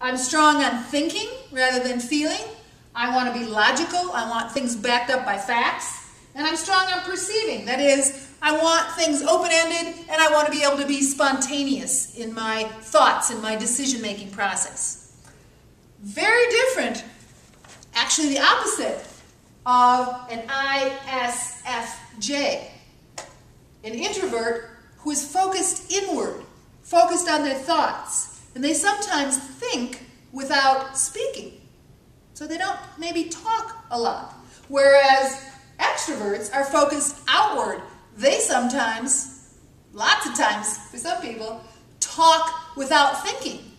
I'm strong on thinking rather than feeling. I want to be logical. I want things backed up by facts. And I'm strong on perceiving. That is, I want things open-ended, and I want to be able to be spontaneous in my thoughts and my decision-making process. Very different, actually the opposite of an ISFJ, an introvert who is focused inward, focused on their thoughts. And they sometimes think without speaking. So they don't maybe talk a lot. Whereas extroverts are focused outward. They sometimes, lots of times for some people, talk without thinking.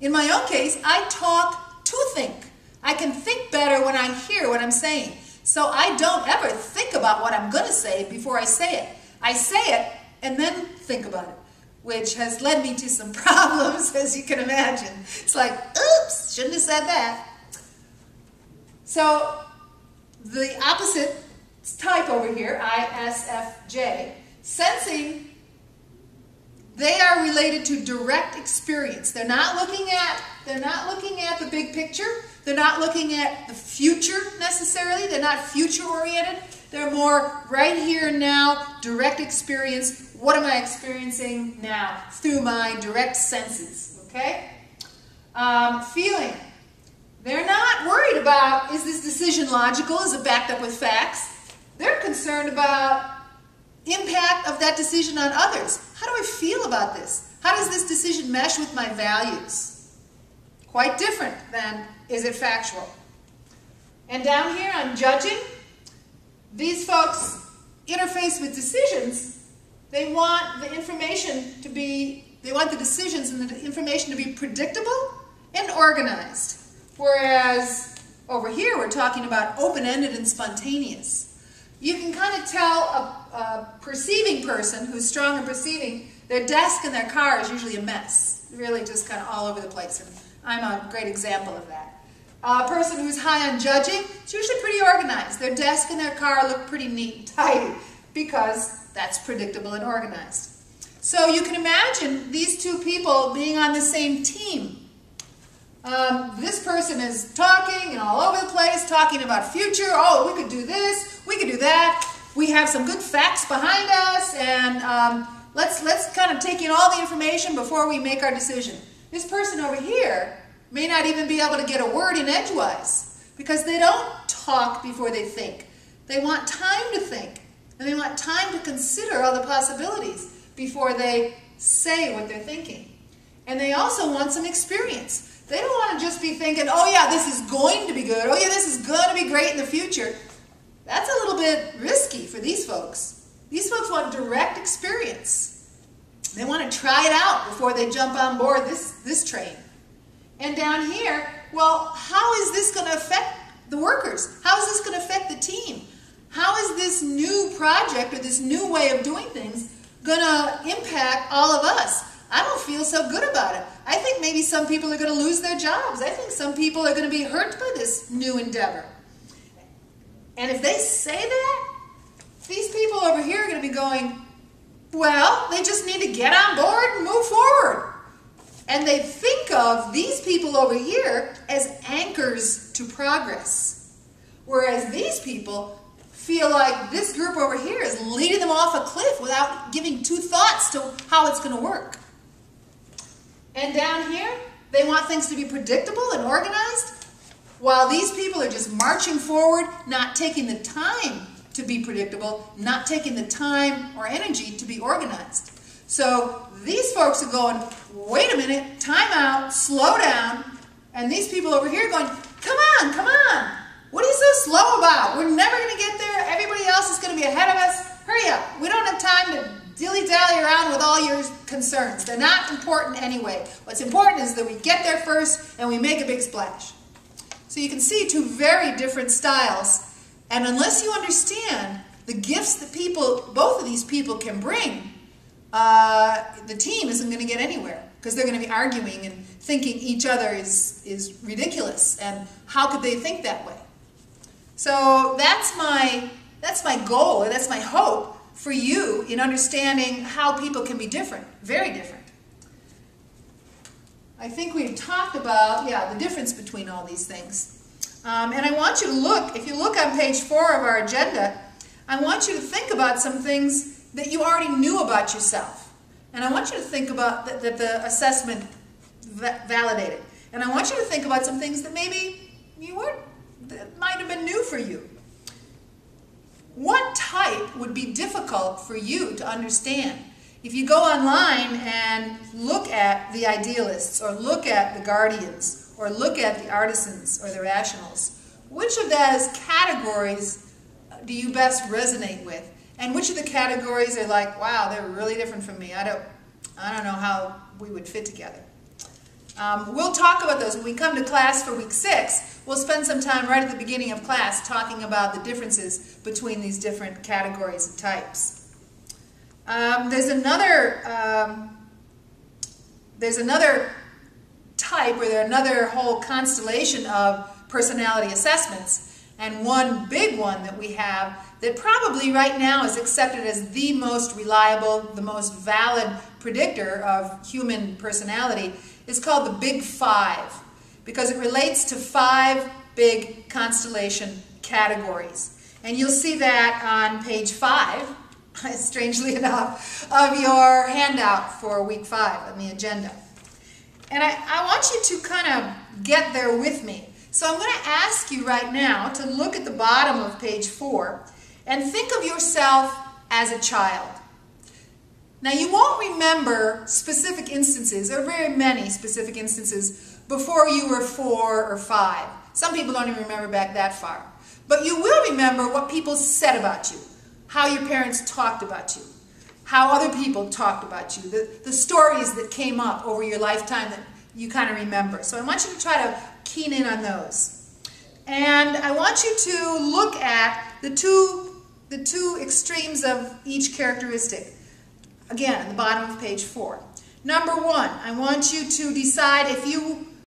In my own case, I talk to think. I can think better when I hear what I'm saying. So I don't ever think about what I'm going to say before I say it. I say it and then think about it, which has led me to some problems, as you can imagine. It's like, oops, shouldn't have said that. So the opposite type over here, ISFJ, sensing, they are related to direct experience. They're not looking at the big picture. They're not looking at the future necessarily. They're not future oriented. They're more right here and now, direct experience. What am I experiencing now? Through my direct senses, okay? Feeling. They're not worried about, is this decision logical? Is it backed up with facts? They're concerned about impact of that decision on others. How do I feel about this? How does this decision mesh with my values? Quite different than, is it factual? And down here on judging, these folks interface with decisions. They want the information to be, they want the decisions and the information to be predictable and organized. Whereas over here we're talking about open-ended and spontaneous. You can kind of tell a perceiving person who's strong in perceiving, their desk and their car is usually a mess. Really just kind of all over the place. And I'm a great example of that. A person who's high on judging is usually pretty organized. Their desk and their car look pretty neat and tidy because that's predictable and organized. So you can imagine these two people being on the same team. This person is talking and all over the place, talking about future. Oh, we could do this, we could do that. We have some good facts behind us, and let's kind of take in all the information before we make our decision. This person over here may not even be able to get a word in edgewise because they don't talk before they think. They want time to think, and they want time to consider all the possibilities before they say what they're thinking. And they also want some experience. They don't want to just be thinking, oh yeah, this is going to be good. Oh yeah, this is going to be great in the future. That's a little bit risky for these folks. These folks want direct experience. They want to try it out before they jump on board this train. And down here, well, how is this going to affect the workers? How is this going to affect the team? How is this new project or this new way of doing things going to impact all of us? I don't feel so good about it. I think maybe some people are going to lose their jobs. I think some people are going to be hurt by this new endeavor. And if they say that, these people over here are going to be going, well, they just need to get on board and move forward. And they think of these people over here as anchors to progress. Whereas these people feel like this group over here is leading them off a cliff without giving two thoughts to how it's going to work. And down here, they want things to be predictable and organized, while these people are just marching forward, not taking the time to be predictable, not taking the time or energy to be organized. So these folks are going, wait a minute, time out, slow down, and these people over here are going, come on, come on, what are you so slow about? We're never going to get there, everybody else is going to be ahead of us, hurry up, we don't have time to dilly-dally around with all your concerns. They're not important anyway. What's important is that we get there first and we make a big splash. So you can see two very different styles, and unless you understand the gifts that both of these people can bring, the team isn't going to get anywhere because they're going to be arguing and thinking each other is ridiculous, and how could they think that way? So that's my goal, or that's my hope for you in understanding how people can be different, very different. I think we've talked about, yeah, the difference between all these things. And I want you to look, if you look on page 4 of our agenda, I want you to think about some things that you already knew about yourself. And I want you to think about that the assessment validated. And I want you to think about some things that maybe you weren't, that might have been new for you. What type would be difficult for you to understand? If you go online and look at the idealists, or look at the guardians, or look at the artisans, or the rationals, which of those categories do you best resonate with? And which of the categories are like, wow, they're really different from me. I don't know how we would fit together. We'll talk about those when we come to class for week 6. We'll spend some time right at the beginning of class talking about the differences between these different categories and types. There's another type, or there's another whole constellation of personality assessments, and one big one that we have that probably right now is accepted as the most reliable, the most valid predictor of human personality is called the Big Five, because it relates to 5 big constellation categories. And you'll see that on page 5, strangely enough, of your handout for week 5 on the agenda. And I want you to kind of get there with me. So I'm going to ask you right now to look at the bottom of page 4 and think of yourself as a child. Now, you won't remember specific instances, or very many specific instances, before you were 4 or 5. Some people don't even remember back that far. But you will remember what people said about you, how your parents talked about you, how other people talked about you, the stories that came up over your lifetime that you kind of remember. So I want you to try to keen in on those. And I want you to look at the two extremes of each characteristic. Again, at the bottom of page 4. Number 1, I want you to decide if you